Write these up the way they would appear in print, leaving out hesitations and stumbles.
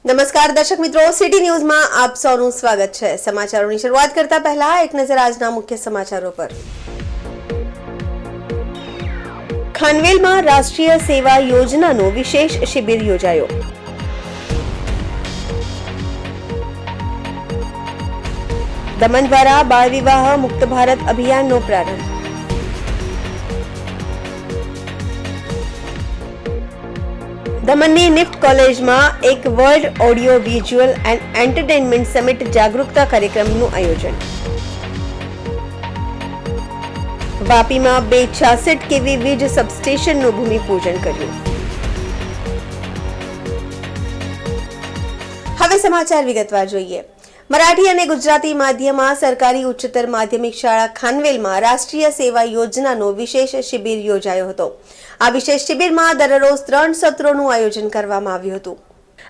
નમસ્કાર દર્શક મિત્રો, સિટી ન્યૂઝમાં આપ સૌનું સ્વાગત છે। સમાચારોની શરૂઆત કરતા પહેલા એક નજર આજના મુખ્ય સમાચારો પર। ખાનવેલમાં રાષ્ટ્રીય સેવા યોજનાનો વિશેષ શિબિર યોજાયો। દમણ દ્વારા બાળ વિવાહ મુક્ત ભારત અભિયાનનો પ્રારંભ। દમણની નિફ્ટ કોલેજમાં એક world audio visual and entertainment summit જાગૃતતા કાર્યક્રમનું આયોજન। વાપીમાં 266 કેવી વીજ સબસ્ટેશનનું ભૂમિપૂજન કર્યું। હવે સમાચાર વિગતવાર જોઈએ। મરાઠી અને ગુજરાતી માધ્યમમાં સરકારી ઉચ્ચતર માધ્યમિક શાળા ખાનવેલમાં રાષ્ટ્રીય સેવા યોજનાનો વિશેષ શિબિર યોજાયો હતો। આ વિશેષ શિબિરમાં દરરોજ 3 સત્રોનું આયોજન કરવામાં આવ્યું હતું।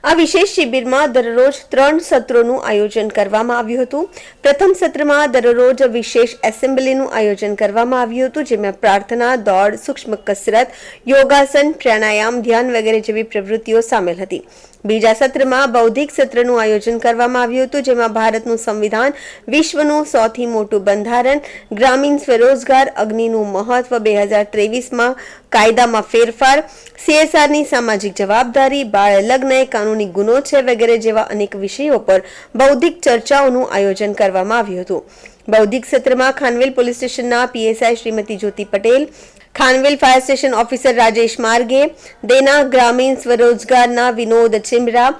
આ વિશેષ શિબિરમાં દરરોજ 3 સત્રોનું આયોજન કરવામાં આવ્યું હતું। પ્રથમ સત્રમાં દરરોજ વિશેષ એસેમ્બલીનું આયોજન કરવામાં આવ્યું હતું, જેમાં પ્રાર્થના, દોડ, સૂક્ષ્મ કસરત, યોગાસન, પ્રાણાયામ, ધ્યાન વગેરે જેવી પ્રવૃત્તિઓ સામેલ હતી। બીજા સત્રમાં બૌદ્ધિક સત્રનું આયોજન કરવામાં આવ્યું હતું, જેમાં ભારતનું સંવિધાન, વિશ્વનું સૌથી મોટું બંધારણ, ગ્રામીણ સ્વરોજગાર, અગ્નિનું મહત્વ, 2023માં કાયદામાં ફેરફાર, CSRની સામાજિક જવાબદારી, બાળ લગ્ન એ કાનૂની ગુનો છે વગેરે જેવા અનેક વિષયો પર બૌદ્ધિક ચર્ચાઓનું આયોજન કરવામાં આવ્યું હતું। બૌદ્ધિક સત્રમાં ખાનવેલ પોલીસ સ્ટેશનના PSI Shrimati Jyoti Patel, Khanvel fire station officer Rajesh Marge, Dena ગ્રામીણ સ્વરોજગારના વિનોદ ચિમરા,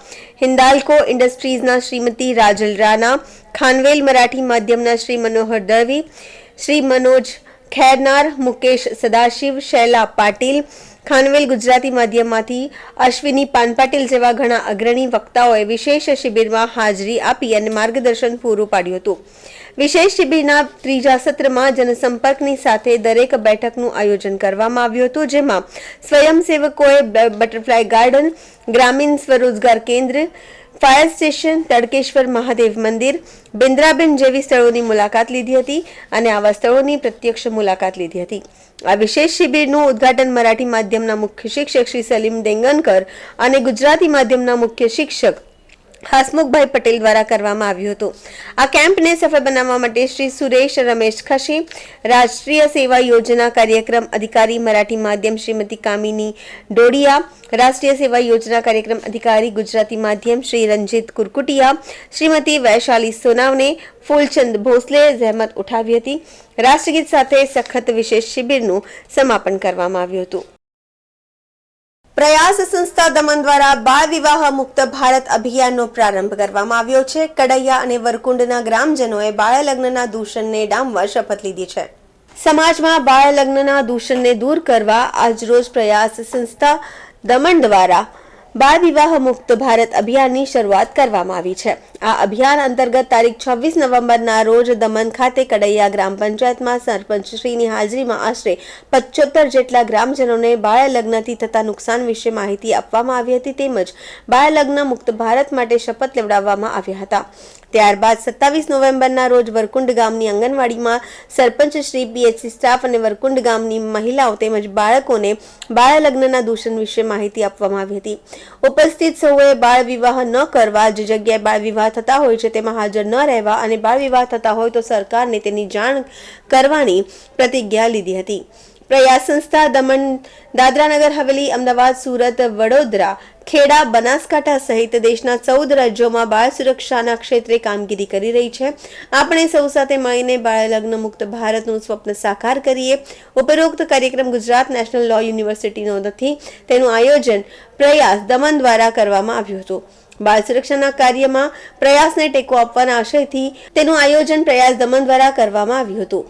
હિન્દાલ્કો ઇન્ડસ્ટ્રીઝના શ્રીમતી રાજલ રાણા, ખાનવેલ મરાઠી માધ્યમના શ્રી મનોહર દળવી, શ્રી મનોજ ખેરનાર, મુકેશ સદાશિવ, શૈલા પાટીલ, ખાનવેલ ગુજરાતી માધ્યમમાંથી અશ્વિની પાનપાટીલ જેવા ઘણા અગ્રણી વક્તાઓએ વિશેષ શિબિરમાં હાજરી આપી અને માર્ગદર્શન પૂરું પાડ્યું હતું। વિશેષ શિબિરના ત્રીજા સત્રમાં જનસંપર્કની સાથે દરેક બેઠકનું આયોજન કરવામાં આવ્યું હતું, જેમાં સ્વયંસેવકોએ બટરફ્લાય ગાર્ડન, ગ્રામીણ સ્વરોજગાર કેન્દ્ર, ફાયર સ્ટેશન, તડકેશ્વર મહાદેવ મંદિર, બિન્દ્રાબેન જેવી સ્થળોની મુલાકાત લીધી હતી અને આવા સ્થળોની પ્રત્યક્ષ મુલાકાત લીધી હતી। આ વિશેષ શિબિરનું ઉદ્ઘાટન મરાઠી માધ્યમના મુખ્ય શિક્ષક શ્રી સલીમ ડેંગનકર અને ગુજરાતી માધ્યમના મુખ્ય શિક્ષક હસમુખભાઈ પટેલ દ્વારા કરવામાં આવ્યું હતું। આ કેમ્પને સફળ બનાવવા માટે શ્રી સુરેશ રમેશ ખશી, રાષ્ટ્રીય સેવા યોજના કાર્યક્રમ અધિકારી મરાઠી માધ્યમ શ્રીમતી કામિની ડોડિયા, રાષ્ટ્રીય સેવા યોજના કાર્યક્રમ અધિકારી ગુજરાતી માધ્યમ શ્રી રંજીત કુરકુટિયા, શ્રીમતી વૈશાલી સોનાવને, ફૂલચંદ ભોસલે જહેમત ઉઠાવી હતી। રાષ્ટ્રગીત સાથે સખત વિશેષ શિબિરનું સમાપન કરવામાં આવ્યું હતું। પ્રયાસ સંસ્થા દમણ દ્વારા બાળ વિવાહ મુક્ત ભારત અભિયાનનો પ્રારંભ કરવામાં આવ્યો છે। કડૈયા અને વરકુંડના ગ્રામજનોએ બાળ લગ્નના દૂષણને ડામવા શપથ લીધી છે। સમાજમાં બાળ લગ્નના દૂષણને દૂર કરવા આજરોજ પ્રયાસ સંસ્થા દમણ દ્વારા બાળ વિવાહ મુક્ત ભારત અભિયાનની શરૂઆત કરવામાં આવી છે। આ અભિયાન અંતર્ગત તારીખ 26 નવેમ્બરના રોજ દમણ ખાતે કડૈયા ગ્રામ પંચાયતમાં સરપંચશ્રીની હાજરીમાં આશરે 75 જેટલા ગ્રામજનોને બાળ લગ્નથી થતા નુકસાન વિશે માહિતી આપવામાં આવી હતી, તેમજ બાળ લગ્ન મુક્ત ભારત માટે શપથ લેવડાવવામાં આવ્યા હતા। ત્યારબાદ 27 નવેમ્બરના રોજ વરકુંડ ગામની આંગણવાડીમાં સરપંચ શ્રી, PHC સ્ટાફ અને વરકુંડ ગામની મહિલાઓ તેમજ બાળકોને બાળ લગ્નના દૂષણ વિશે માહિતી આપવામાં આવી હતી। ઉપસ્થિત સૌએ બાળ વિવાહ ન કરવા, જે જગ્યાએ બાળ વિવાહ થતા હોય છે તેમાં હાજર ન રહેવા અને બાળ વિવાહ થતા હોય તો સરકારને તેની જાણ કરવાની પ્રતિજ્ઞા લીધી હતી। પ્રયાસ સંસ્થા દમણ, દાદરાનગર હવેલી, અમદાવાદ, સુરત, વડોદરા, ખેડા, બનાસકાંઠા સહિત દેશના 14 રાજ્યોમાં બાળ સુરક્ષાના ક્ષેત્રે કામગીરી કરી રહી છે। આપણે સૌ સાથે મળીને બાળ લગ્ન મુક્ત ભારતનું સ્વપ્ન સાકાર કરીએ। ઉપરોક્ત કાર્યક્રમ ગુજરાત નેશનલ લો યુનિવર્સિટીનો નથી, તેનું આયોજન પ્રયાસ દમણ દ્વારા કરવામાં આવ્યું હતું। બાળ સુરક્ષાના કાર્યમાં પ્રયાસને ટેકો આપવાના આશયથી તેનું આયોજન પ્રયાસ દમણ દ્વારા કરવામાં આવ્યું હતું।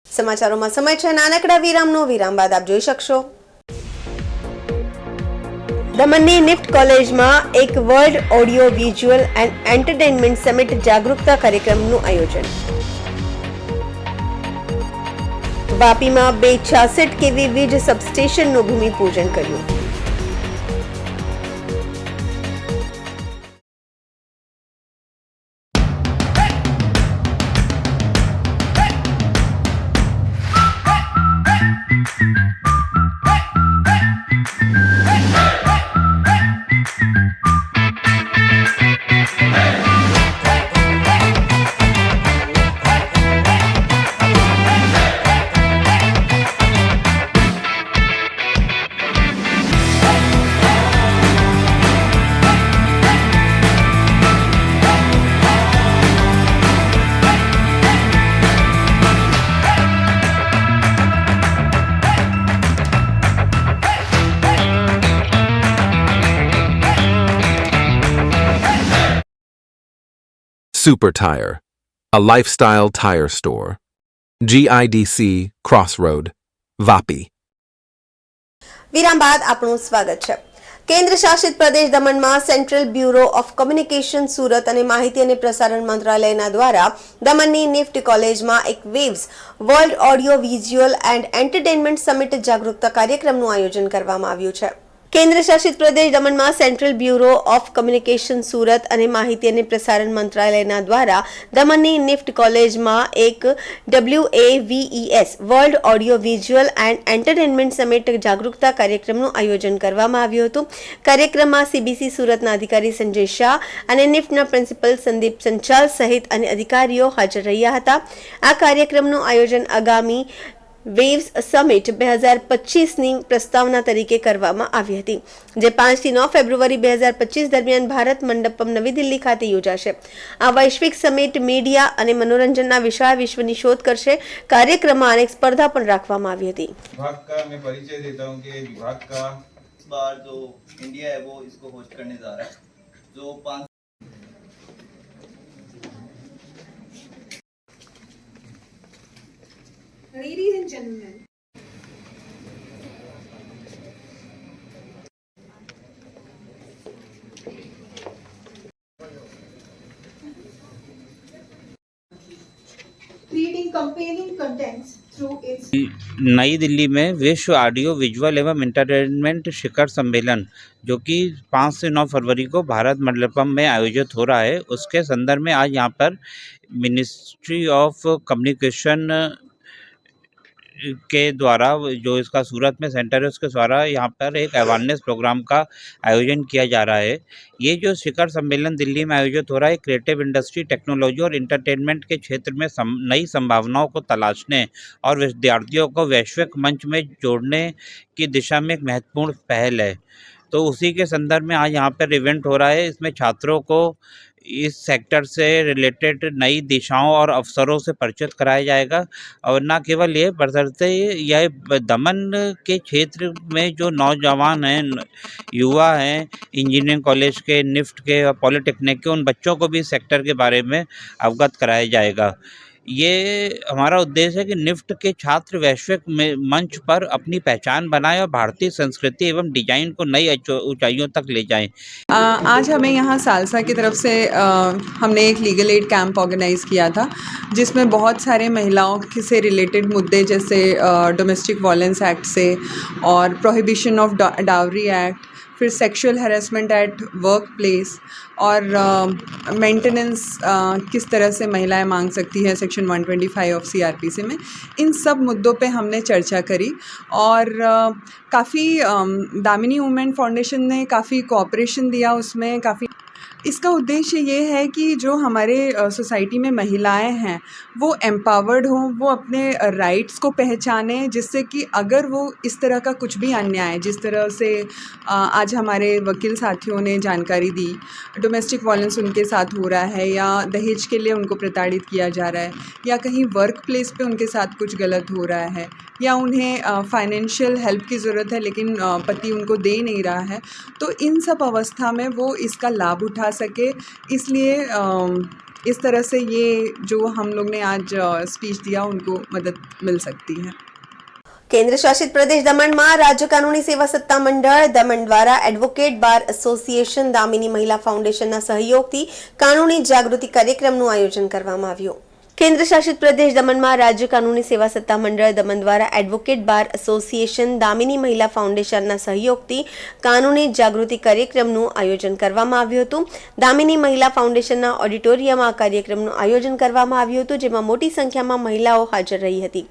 સમાચારોમાં સમય છે નાનકડા વિરામનો। વિરામ બાદ આપ જોઈ શકશો દમણની નિફ્ટ કોલેજમાં એક world audio visual and entertainment summit જાગૃતતા કાર્યક્રમનું આયોજન। વાપીમાં 266 કેવી વીજ સબસ્ટેશનનું ભૂમિપૂજન કર્યું। Super Tire, a lifestyle tire store. GIDC Crossroad, Vapi. વિરામ બાદ આપનું સ્વાગત છે. કેન્દ્ર શાસિત પ્રદેશ દમણમાં central bureau of communication Surat અને માહિતી અને પ્રસારણ મંત્રાલયના દ્વારા દમણની નિફ્ટ કોલેજમાં એક waves world audio visual and entertainment summit જાગૃતતા કાર્યક્રમનું આયોજન કરવામાં આવ્યું છે. કેન્દ્ર શાસિત પ્રદેશ દમણમાં central bureau of communication Surat અને માહિતી અને પ્રસારણ મંત્રાલયના દ્વારા દમણની નિફ્ટ કોલેજમાં એક WAVES world audio visual and entertainment summit જાગૃતતા કાર્યક્રમનું આયોજન કરવામાં આવ્યું હતું. કાર્યક્રમમાં CBC સુરતના અધિકારી સંજય શાહ અને નિફ્ટના પ્રિન્સિપલ સંદીપ સંચાલ સહિત અન્ય અધિકારીઓ હાજર રહ્યા હતા. આ કાર્યક્રમનું આયોજન આગામી વેવ્સ સમિટ 2025ની પ્રસ્તાવના તરીકે કરવામાં આવી હતી, જે 5 થી 9 ફેબ્રુઆરી 2025 દરમિયાન ભારત મંડપમ નવી દિલ્હી ખાતે યોજાશે. આ વૈશ્વિક સમિટ મીડિયા અને મનોરંજનના વિશાળ વિશ્વની શોધ કરશે. કાર્યક્રમમાં અનેક સ્પર્ધા પણ રાખવામાં આવી હતી. विभाग का मैं परिचय देता हूँ कि विभाग का इस बार जो इंडिया है वो इसको होस्ट करने जा रहा है. जो 5 Ladies and gentlemen, creating compelling contents through its नई दिल्ली में विश्व ऑडियो विजुअल एवं इंटरटेनमेंट शिखर सम्मेलन जो कि 5 से 9 फरवरी को भारत मंडपम में आयोजित हो रहा है, उसके संदर्भ में आज यहाँ पर मिनिस्ट्री ऑफ कम्युनिकेशन के द्वारा जो इसका सूरत में सेंटर है उसके द्वारा यहाँ पर एक अवेयरनेस प्रोग्राम का आयोजन किया जा रहा है. ये जो शिखर सम्मेलन दिल्ली में आयोजित हो रहा है, क्रिएटिव इंडस्ट्री, टेक्नोलॉजी और इंटरटेनमेंट के क्षेत्र में नई संभावनाओं को तलाशने और विद्यार्थियों को वैश्विक मंच में जोड़ने की दिशा में एक महत्वपूर्ण पहल है. तो उसी के संदर्भ में आज यहाँ पर इवेंट हो रहा है. इसमें छात्रों को इस सेक्टर से रिलेटेड नई दिशाओं और अवसरों से परिचित कराया जाएगा. और न केवल ये बशर्ते यह दमन के क्षेत्र में जो नौजवान हैं, युवा हैं, इंजीनियरिंग कॉलेज के, निफ्ट के और पॉलिटेक्निक के, उन बच्चों को भी इस सेक्टर के बारे में अवगत कराया जाएगा. ये हमारा उद्देश्य है कि निफ्ट के छात्र वैश्विक मंच पर अपनी पहचान बनाएं और भारतीय संस्कृति एवं डिजाइन को नई ऊंचाइयों तक ले जाएं. आज हमें यहाँ सालसा की तरफ से हमने एक लीगल एड कैंप ऑर्गेनाइज़ किया था, जिसमें बहुत सारे महिलाओं से रिलेटेड मुद्दे जैसे डोमेस्टिक वायलेंस एक्ट से और प्रोहिबिशन ऑफ डावरी एक्ट, फिर sexual harassment at work place और मेंटेनेंस किस तरह से महिलाएं मांग सकती है सेक्शन 125 ऑफ CRPC में, इन सब मुद्दों पे हमने चर्चा करी. और काफ़ी दामिनी वुमेन फाउंडेशन ने काफ़ी कोऑपरेशन दिया उसमें. काफ़ी इसका उद्देश्य ये है कि जो हमारे सोसाइटी में महिलाएं हैं वो एम्पावर्ड हों, वो अपने राइट्स को पहचानें, जिससे कि अगर वो इस तरह का कुछ भी अन्याय, जिस तरह से आज हमारे वकील साथियों ने जानकारी दी, डोमेस्टिक वायलेंस उनके साथ हो रहा है या दहेज के लिए उनको प्रताड़ित किया जा रहा है या कहीं वर्क प्लेस पे उनके साथ कुछ गलत हो रहा है या उन्हें फाइनेंशियल हेल्प की ज़रूरत है लेकिन पति उनको दे नहीं रहा है, तो इन सब अवस्था में वो इसका लाभ उठा सके. इसलिए इस तरह से ये जो हम लोग ने आज स्पीच दिया उनको मदद मिल सकती है. કેન્દ્ર શાસિત પ્રદેશ દમણમાં રાજ્ય કાનૂની સેવા સત્તા મંડળ દમણ દ્વારા એડવોકેટ બાર એસોસિએશન દામિની મહિલા ફાઉન્ડેશનના સહયોગથી કાનૂની જાગૃતિ કાર્યક્રમનું આયોજન કરવામાં આવ્યું. કેન્દ્ર શાસિત પ્રદેશ દમણમાં રાજ્ય કાનૂની સેવા સત્તા મંડળ દમણ દ્વારા એડવોકેટ બાર એસોસિએશન દામિની મહિલા ફાઉન્ડેશનના સહયોગથી કાનૂની જાગૃતિ કાર્યક્રમનું આયોજન કરવામાં આવ્યું હતું. દામિની મહિલા ફાઉન્ડેશનના ઓડિટોરિયમમાં આ કાર્યક્રમનું આયોજન કરવામાં આવ્યું હતું, જેમાં મોટી સંખ્યામાં મહિલાઓ હાજર રહી હતી.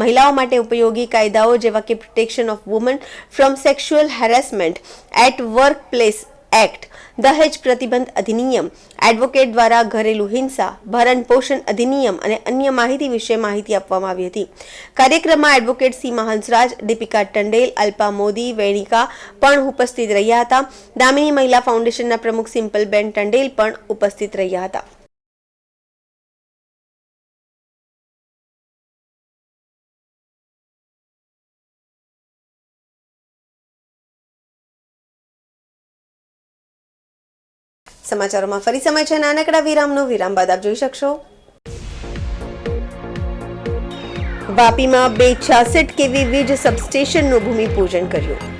મહિલાઓ માટે ઉપયોગી કાયદાઓ જેવા કે protection of woman from sexual harassment at work place act, દહેજ પ્રતિબંધ અધિનિયમ, એડવોકેટ દ્વારા ઘરેલું હિંસા, ભરણ પોષણ અધિનિયમ અને અન્ય માહિતી વિશે માહિતી આપવામાં આવી હતી. કાર્યક્રમમાં એડવોકેટ સીમા હંસરાજ, દીપિકા ટંડેલ, અલ્પા મોદી, વેણિકા પણ ઉપસ્થિત રહ્યા હતા. દામિની મહિલા ફાઉન્ડેશનના પ્રમુખ સિમ્પલબેન ટંડેલ પણ ઉપસ્થિત રહ્યા હતા. સમાચારોમાં ફરી સમય છે નાનકડા વિરામનો. વિરામ બાદ આપ જોઈ શકશો. વાપીમાં 266 kV વીજ સબસ્ટેશનનું ભૂમિપૂજન કર્યું.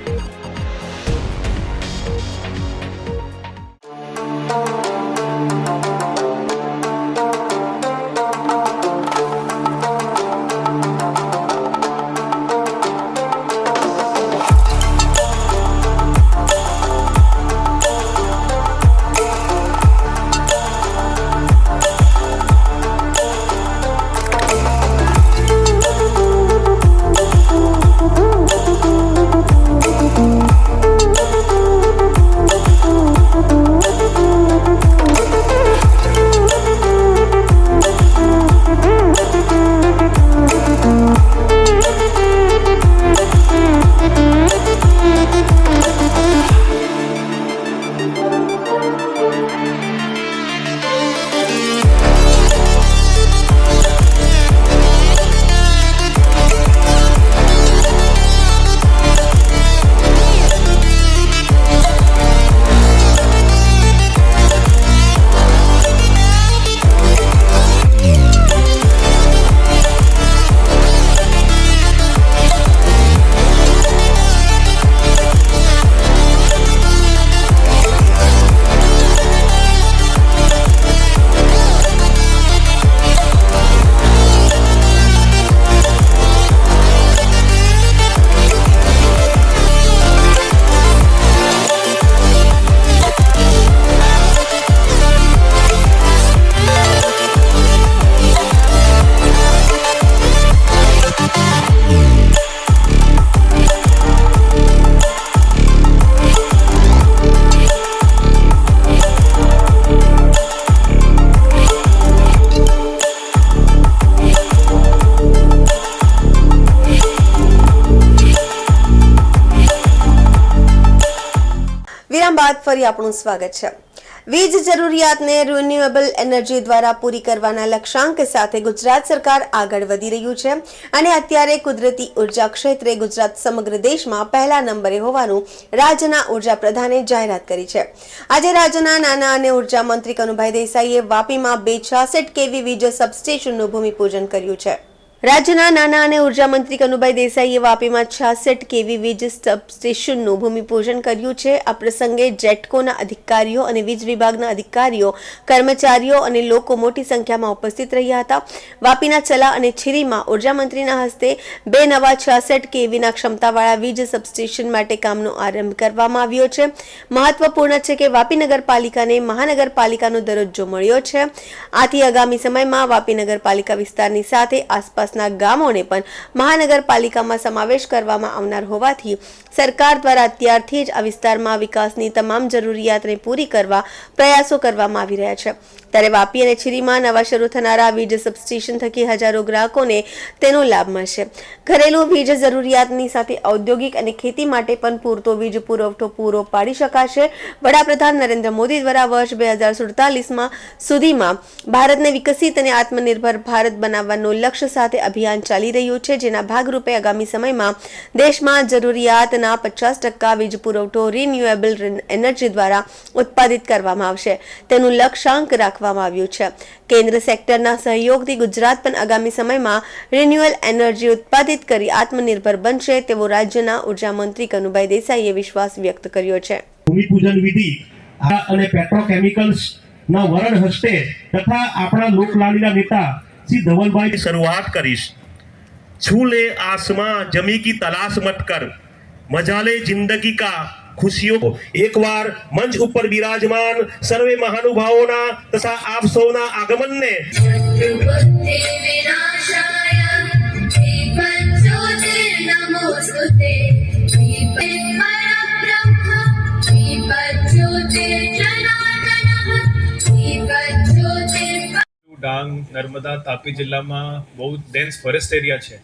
બાદ ફરી આપણું સ્વાગત છે. વીજ જરૂરિયાતને રિન્યુએબલ એનર્જી દ્વારા પૂરી કરવાના લક્ષ્યાંક સાથે ગુજરાત સરકાર આગળ વધી રહ્યું છે અને અત્યારે કુદરતી ઉર્જા ક્ષેત્રે ગુજરાત સમગ્ર દેશમાં પહેલા નંબરે હોવાનું રાજ્યના ઉર્જા પ્રધાને જાહેરાત કરી છે. આજે રાજ્યના નાના અને ઉર્જા મંત્રી કનુભાઈ દેસાઈએ વાપીમાં 266 kV વીજ સબસ્ટેશનનું ભૂમિપૂજન કર્યું છે. રાજ્યના નાના અને ઉર્જા મંત્રી કનુભાઈ દેસાઈએ વાપીમાં 66 kV વીજ સબસ્ટેશનનું ભૂમિપૂજન કર્યું છે. આ પ્રસંગે જેટકોના અધિકારીઓ અને વીજ વિભાગના અધિકારીઓ, કર્મચારીઓ અને લોકો મોટી સંખ્યામાં ઉપસ્થિત રહ્યા હતા. વાપીના ચલા અને છીરીમાં ઉર્જા મંત્રીના હસ્તે 2 નવા 66 kVના ક્ષમતાવાળા વીજ સબસ્ટેશન માટે કામનો આરંભ કરવામાં આવ્યો છે. મહત્વપૂર્ણ છે કે વાપી નગરપાલિકાને મહાનગરપાલિકાનો દરજ્જો મળ્યો છે. આથી આગામી સમયમાં વાપી નગરપાલિકા વિસ્તારની સાથે આસપાસ ગામોને પણ મહાનગરપાલિકામાં સમાવેશ કરવામાં આવનાર હોવાથી સરકાર દ્વારા અત્યારથી જ આ વિસ્તારમાં વિકાસની તમામ જરૂરિયાતને પૂરી કરવા પ્રયાસો કરવામાં આવી રહ્યા છે. ત્યારે વાપી અને છીરીમાં નવા શરૂ થનારા વીજ સબસ્ટેશન થકી હજારો ગ્રાહકોને તેનો લાભ મળશે. ઘરેલું વીજ જરૂરિયાતની સાથે ઔદ્યોગિક અને ખેતી માટે પણ પૂરતો વીજ પુરવઠો પૂરો પાડી શકાશે. વડાપ્રધાન નરેન્દ્ર મોદી દ્વારા વર્ષ 2047 સુધીમાં ભારતને વિકસિત અને આત્મનિર્ભર ભારત બનાવવાનું લક્ષ્ય સાથે અભિયાન ચાલી રહ્યું છે, જેના ભાગરૂપે આગામી સમયમાં દેશમાં જરૂરિયાતના 50% વીજ પુરવઠો રિન્યુએબલ એનર્જી દ્વારા ઉત્પાદિત કરવામાં આવશે. તેનું લક્ષ્યાંક રાખવામાં આવ્યું છે. કેન્દ્ર સેક્ટરના સહયોગથી ગુજરાત પણ આગામી સમયમાં રિન્યુએબલ એનર્જી ઉત્પાદિત કરી આત્મનિર્ભર બનશે તેવો રાજ્યના ઉર્જા મંત્રી કનુભાઈ દેસાઈએ વિશ્વાસ વ્યક્ત કર્યો છે. ભૂમિપૂજન વિધિ અને પેટ્રોકેમિકલ્સ ના વરણ હસ્તે તથા આપણા લોકલાડીના નેતા श्री धवलभाई की शुरुआत करीश. छूले आसमां जमी की तलाश मत कर, मजाले जिंदगी का खुशियों. एक बार मंच ઉપર બિરાજમાન સર્વે મહાનુભાવોના તથા આપ સૌના આગમનને ડાંગ, નર્મદા, તાપી જિલ્લામાં બહુ ડેન્સ ફોરેસ્ટ એરિયા છે.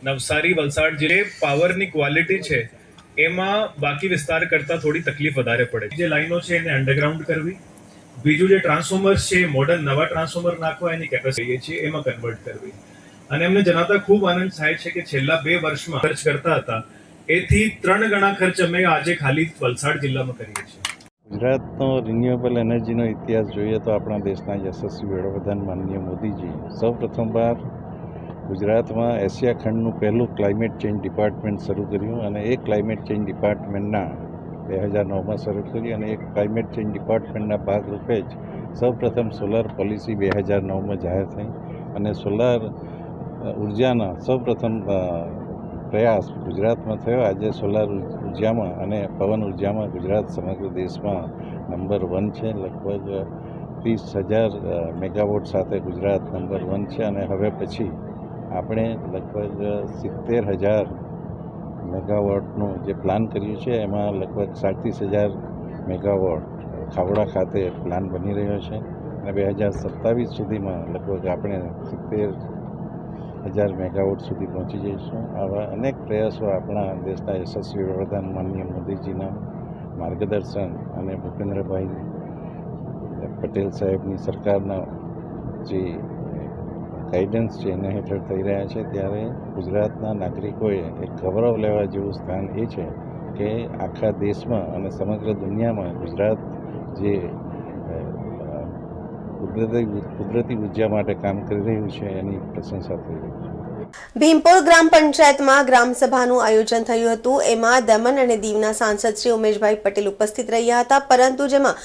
નવસારી, વલસાડ જે પાવરની ક્વોલિટી છે એમાં બાકી વિસ્તાર કરતાં થોડી તકલીફ વધારે પડે. જે લાઈનો છે એને અંડરગ્રાઉન્ડ કરવી, બીજું જે ટ્રાન્સફોર્મર્સ છે મોડર્ન નવા ટ્રાન્સફોર્મર નાખવા એની કેપેસિટી છે એમાં કન્વર્ટ કરવી. અને અમને જણાતા ખૂબ આનંદ થાય છે કે છેલ્લા 2 વર્ષમાં ખર્ચ કરતા હતા એથી 3 ગણા ખર્ચ અમે આજે ખાલી વલસાડ જિલ્લામાં કરીએ છીએ. ગુજરાતનો રિન્યુએબલ એનર્જીનો ઇતિહાસ જોઈએ તો આપણા દેશના યશસ્વી વડાપ્રધાન માનનીય મોદીજી સૌ પ્રથમવાર ગુજરાતમાં એશિયા ખંડનું પહેલું ક્લાઇમેટ ચેન્જ ડિપાર્ટમેન્ટ શરૂ કર્યું અને એ ક્લાઇમેટ ચેન્જ ડિપાર્ટમેન્ટના 2009માં શરૂ કરી અને એ ક્લાઇમેટ ચેન્જ ડિપાર્ટમેન્ટના ભાગરૂપે જ સૌપ્રથમ સોલાર પોલિસી 2009માં જાહેર થઈ અને સોલાર ઉર્જાના સૌપ્રથમ પ્રયાસ ગુજરાતમાં થયો. આજે સોલાર ઉર્જામાં અને પવન ઉર્જામાં ગુજરાત સમગ્ર દેશમાં નંબર 1 છે. લગભગ 30,000 મેગાવોટ સાથે ગુજરાત નંબર 1 છે અને હવે પછી આપણે લગભગ 70,000 મેગાવોટનું જે પ્લાન કર્યું છે એમાં લગભગ 37,000 મેગાવોટ ખાવડા ખાતે પ્લાન બની રહ્યો છે અને 2027 સુધીમાં લગભગ આપણે 70,000 મેગાવોટ સુધી પહોંચી જઈશું. આવા અનેક પ્રયાસો આપણા દેશના યશસ્વી વડાપ્રધાન માનનીય મોદીજીના માર્ગદર્શન અને ભૂપેન્દ્રભાઈ પટેલ સાહેબની સરકારના જે ગાઈડન્સ છે એના હેઠળ થઈ રહ્યા છે. ત્યારે ગુજરાતના નાગરિકોએ એક ગૌરવ લેવા જેવું સ્થાન એ છે કે આખા દેશમાં અને સમગ્ર દુનિયામાં ગુજરાત જે કુદરતી ઉર્જા માટે કામ કરી રહ્યું છે એની પ્રશંસા થઈ રહી છે. ભીમપોર ગ્રામ પંચાયતમાં ગ્રામસભાનું આયોજન થયું હતું. એમાં દમણ અને દીવના સાંસદ શ્રી ઉમેશભાઈ પટેલ ઉપસ્થિત રહ્યા હતા, પરંતુ જેમાં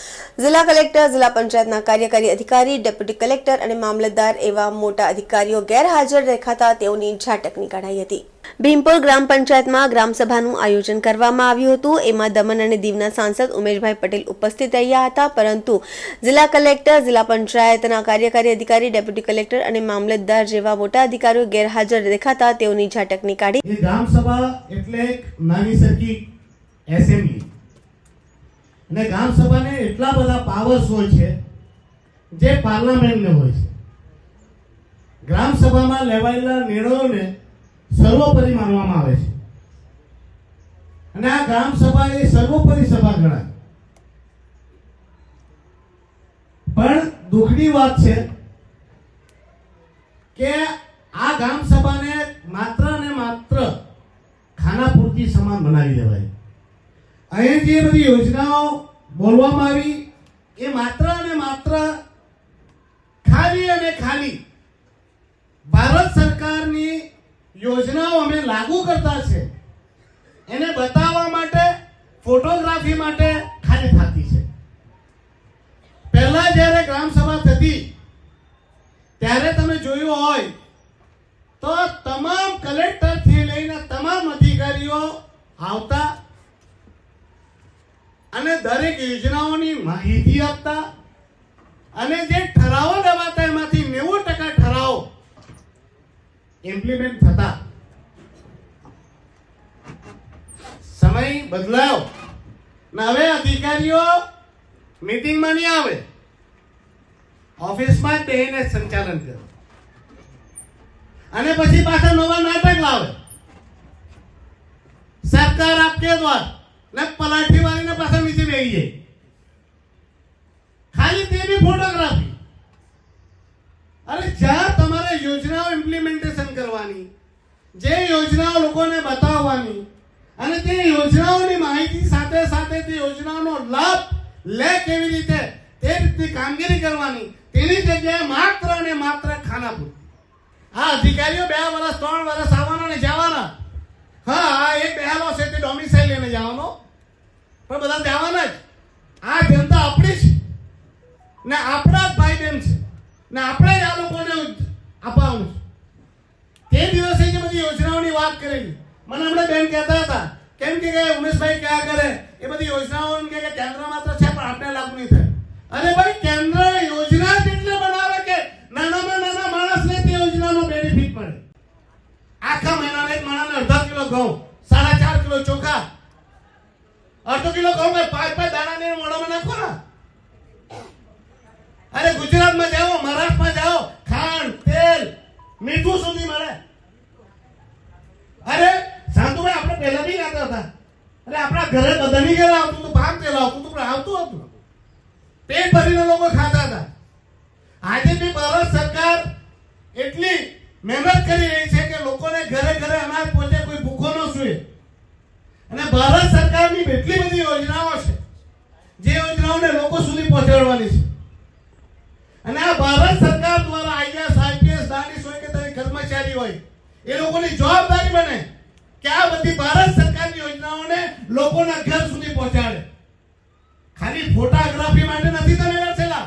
જિલ્લા કલેક્ટર, જિલ્લા પંચાયતના કાર્યકારી અધિકારી, ડેપ્યુટી કલેક્ટર અને મામલતદાર એવા મોટા અધિકારીઓ ગેરહાજર દેખાતા તેઓની ઝાટકણી કાઢાઈ હતી. ભીમપોર ગ્રામ પંચાયતમાં ગ્રામસભાનું આયોજન કરવામાં આવ્યું હતું. એમાં દમણ અને દીવના સાંસદ ઉમેશભાઈ પટેલ ઉપસ્થિત રહ્યા હતા, પરંતુ જિલ્લા કલેક્ટર, જિલ્લા પંચાયતના કાર્યકારી અધિકારી, ડેપ્યુટી કલેક્ટર અને મામલતદાર જેવા મોટા અધિકારીઓ ગેરહાજર દેખાતા તેઓની ઝાટકણી કાઢી. ગ્રામસભા એટલે એક નાની સરખી એસેમ્બલી અને ગ્રામસભાને એટલા બધા પાવર્સ હોય છે જે પાર્લામેન્ટને હોય છે. ગ્રામસભામાં લેવાયેલા નિર્ણયોને સર્વોપરી માનવામાં આવે છે અને આ ગ્રામ સભા એ સર્વોપરી સભા ગણાય. પણ દુઃખની વાત છે કે આ ગ્રામ સભાને માત્ર ને માત્ર ખાના પૂરતી સમાન બનાવી દેવાય. અહીં જે બધી યોજનાઓ બોલવામાં આવી એ માત્ર ને માત્ર ખાલી અને ખાલી ભારત સરકારની યોજનાઓ અમે લાગુ કરતા છે એને બતાવવા માટે, ફોટોગ્રાફી માટે ખાલી થતી છે. પહેલા જ્યારે ગ્રામસભા થતી ત્યારે તમે જોયું હોય તો તમામ કલેક્ટર થી લઈને તમામ અધિકારીઓ આવતા અને દરેક યોજનાઓની માહિતી આપતા અને જે ઠરાવો લેવાતા એમાંથી 90% ઠરાવો ઇમ્પ્લિમેન્ટ થતા. સમય બદલાયો ને હવે અધિકારીઓ મીટિંગમાં નહીં આવે, ઓફિસમાં બેહીને સંચાલન કરે અને પછી પાછા નવા નાટક લાવે. સરકાર આપકે દ્વાર ને પલાઠી વાળીને પાછા નીચે બેસી જાય. ખાલી તેની ફોટોગ્રાફી. અરે જ્યાં તમારે યોજનાઓ ઇમ્પ્લિમેન્ટેશન કરવાની, જે યોજનાઓ લોકોને બતાવવાની અને તે યોજનાઓની માહિતી સાથે સાથે તે યોજનાઓનો લાભ લે કેવી રીતે તે રીતની કામગીરી કરવાની, તેની જગ્યાએ માત્ર અને માત્ર ખાનાપુર. આ અધિકારીઓ 2 વર્ષ 3 વર્ષ આવવાના ને જવાના. હા, એક બેહાલો છે તે ડોમિસાઇલ લઈને જવાનો, પણ બધા જવાના જ. આ જનતા આપણી છે ને આપણા જ ભાઈ બહેન છે ને આપણે જ આ લોકોને આપવાનું છે. તે દિવસે જે બધી યોજનાઓની વાત કરેલી મને હમણાં બેન કહેતા હતા, કેમ કે ઉમેશભાઈ ક્યાં કરે એ બધી યોજનાઓ કે કેન્દ્રમાં તો છે પણ આપણે લાગુ નહીં થાય. અરે ભાઈ, કેન્દ્ર યોજના જેટલે બનાવે કે નાનામાં નાના માણસને તે યોજનાનો બેનિફિટ મળે. આખા મહિનાના એક માણસને અડધા કિલો ઘઉં, 4.5 કિલો ચોખા, અડધો કિલો ઘઉં 5 દાણાને મોઢામાં નાખો ને. અરે ગુજરાતમાં જાઓ, મહારાષ્ટ્રમાં જાઓ, ખાંડ, તેલ, મીઠું સુધી મળે. અરે શાંતુભાઈ, આપણે પહેલા બી ગાતા હતા. અરે આપણા ઘરે બધાની ઘરે આવતું હતું, ભાગ તેલ આવતું હતું, પણ આવતું હતું. પેટ ભરીને લોકો ખાતા હતા. આજે બી ભારત સરકાર એટલી મહેનત કરી રહી છે કે લોકોને ઘરે ઘરે અનાજ પહોંચે, કોઈ ભૂખો ન સૂએ. અને ભારત સરકારની એટલી બધી યોજનાઓ છે જે યોજનાઓને લોકો સુધી પહોંચાડવાની છે. અને આ ભારત સરકાર દ્વારા IAS IPS દાનિશ હોય કે તમે કર્મચારી હોય, એ લોકોની જવાબદારી બને કે આ બધી ભારત સરકારની યોજનાઓને લોકોના ઘર સુધી પહોંચાડે. ખાલી ફોટોગ્રાફી માટે નથી તમે બેઠેલા.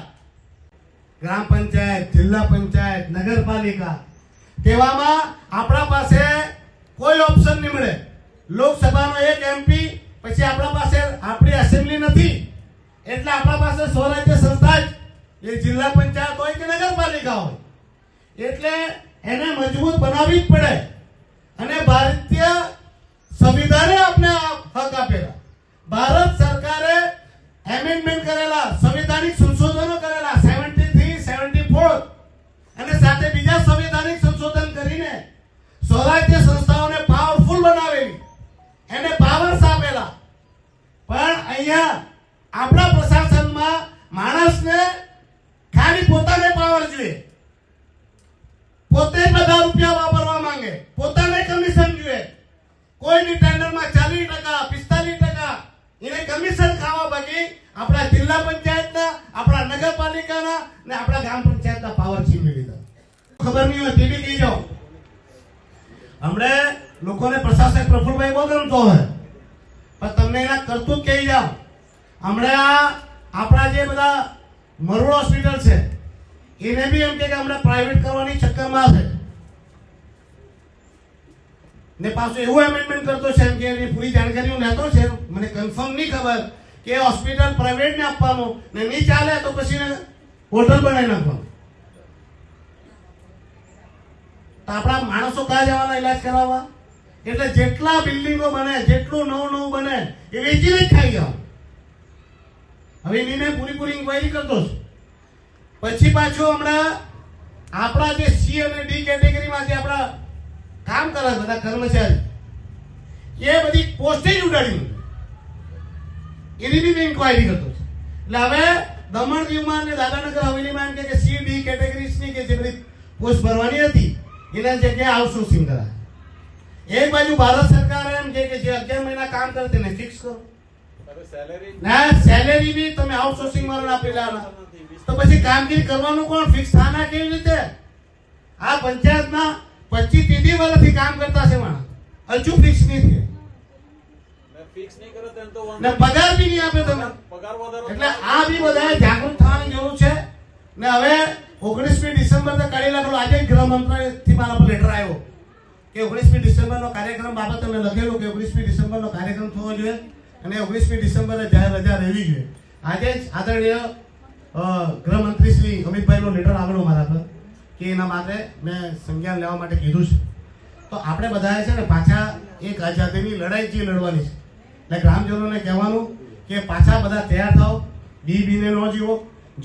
ગ્રામ પંચાયત, જિલ્લા પંચાયત, નગરપાલિકા, તેવામાં આપણા પાસે કોઈ ઓપ્શન નહીં મળે. લોકસભાનો એક MP, પછી આપણા પાસે આપણી એસેમ્બલી નથી, એટલે આપણા પાસે સ્વરાજ્ય સંસ્થા જ, એ જિલ્લા પંચાયત હોય કે નગરપાલિકા હોય, એટલે એને મજબૂત બનાવવી જ પડે. અને ભારતીય સંવિધાને આપણે હક આપેલા, ભારત સરકારે એમેન્ડમેન્ટ કરેલા, સંવિધાનિક સંશોધનો કરેલા 73, 74, અને સાથે બીજા સંવિધાનિક સંશોધન કરીને સ્વરાજ્ય સંસ્થાઓને પાવરફુલ બનાવેલી, એને પાવર્સ આપેલા. પણ અહીંયા આપણા પ્રશાસનમાં માણસને ખાલી પોતાને પાવર જોઈએ, પોતે બધા રૂપિયા વાપરવા માંગે, પોતાને કમિશન જોઈએ. કોઈની ટેન્ડરમાં 40%, 45% એને કમિશન ખાવા બાકી આપણા જિલ્લા પંચાયતના, આપણા નગરપાલિકાના ને આપણા ગ્રામ પંચાયતના પાવર છીનવી લીધા. ખબર નહીં હોય તે બી કહી જાઓ. હમણાં લોકોને પ્રશાસક પ્રફુલભાઈ બહુ ગમતો હોય, પણ તમને એના કરતું કહી જાઓ. હમણાં આપણા જે બધા મરોડ હોસ્પિટલ છે, એને બી એમ કે હમણાં પ્રાઇવેટ કરવાની ચક્કરમાં છે, ને પાછું એવું એમેન્ડમેન્ટ કરતો છે એમ કે એની પૂરી જાણકારી હું લેતો છે. મને કન્ફર્મ નહીં ખબર કે હોસ્પિટલ પ્રાઇવેટ ને આપવાનું, ને નહીં ચાલે તો પછી હોટલ બનાવી નાખવાનું. તો આપણા માણસો ક્યાં જવાના ઇલાજ કરાવવા? એટલે જેટલા બિલ્ડિંગો બને, જેટલું નવું બને એ વેચીને જ ખાઈ ગયા. હવે એની પૂરી ઇન્ક્વાયરી કરતો છે. પછી પાછું હમણાં આપણા જે C અને D કેટેગરીમાં જે આપણા કામ કરે બધા કર્મચારી, એ બધી પોસ્ટેજ ઉડાડી એની બી ઇન્ક્વાયરી કરતો છે. એટલે હવે દમણ દીવમાં અને દાદાનગર હવેલીમાં એમ કે C D કેટેગરીની કે જે બધી પોસ્ટ ભરવાની હતી એના જગ્યાએ આઉટસોર્સિંગ કરાય. એક બાજુ ભારત સરકાર એમ કે જે 11 મહિના કામ કરે તેને ફિક્સ કરો, ના સેલેરી બી તમે આઉટસોર્સિંગ વાળાને આપેલા, તો પછી કામગીરી કરવાનું કોણ? ફિક્સ થાના કેવી રીતે? આ પંચાયતના 25-30 વર્ષથી કામ કરતા છે માણસ, હજુ ફિક્સ નહીં થયે, ને પગાર બી નહીં આપે તમે. એટલે આ બી બધા જાગૃત થવાની જરૂર છે. ને હવે 19મી ડિસેમ્બર તો કાઢી નાખેલો. આજે ગૃહ મંત્રાલયથી મારા પર લેટર આવ્યો કે 19મી ડિસેમ્બરનો કાર્યક્રમ બાબત અમે લખેલું કે 19મી ડિસેમ્બરનો કાર્યક્રમ થવો જોઈએ અને 19મી ડિસેમ્બરે જાહેર રજા રહેવી જોઈએ. આજે જ આદરણીય ગૃહમંત્રી શ્રી અમિતભાઈનો લેટર આવેલો મારા પર કે એના માટે મેં સંજ્ઞાન લેવા માટે કીધું છે. તો આપણે બધાએ છે ને પાછા એક આઝાદીની લડાઈ જે લડવાની છે, એટલે ગ્રામજનોને કહેવાનું કે પાછા બધા તૈયાર થાઓ, બીને ન જીવો,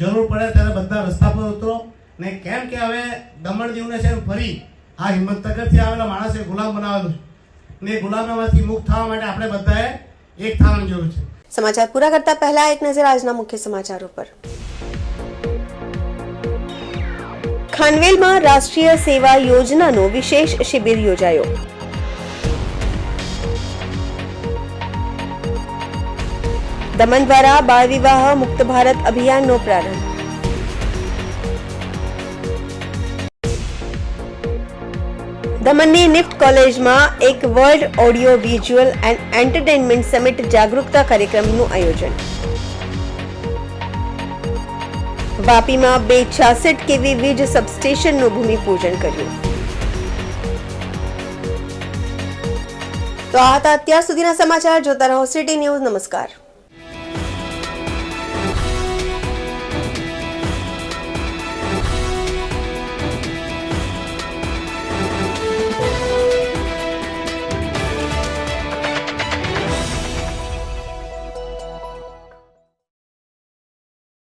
જરૂર પડે ત્યારે બધા રસ્તા પર ઉતરો. ને કેમ કે હવે દમણ દીવને છે ફરી આ હિંમતનગરથી આવેલા માણસે ગુલામ બનાવેલું છે, ને ગુલામીમાંથી મુક્ત થવા માટે આપણે બધાએ એક થવાની જરૂર છે. સમાચાર પૂરા કરતા પહેલા એક નજર આજના મુખ્ય સમાચારો પર. ખાનવેલમાં રાષ્ટ્રીય સેવા યોજનાનો વિશેષ શિબિર યોજાયો. દમણ દ્વારા બાળ વિવાહ મુક્ત ભારત અભિયાનનો પ્રારંભ. દમણની નિફ્ટ કોલેજમાં એક world audio visual and entertainment summit જાગૃતતા કાર્યક્રમનું આયોજન. વાપીમાં 266 kV વીજ સબસ્ટેશનનું ભૂમિપૂજન કર્યું. તો આ હતા અત્યાર સુધીના સમાચાર. જોતા રહો સિટી ન્યૂઝ. નમસ્કાર.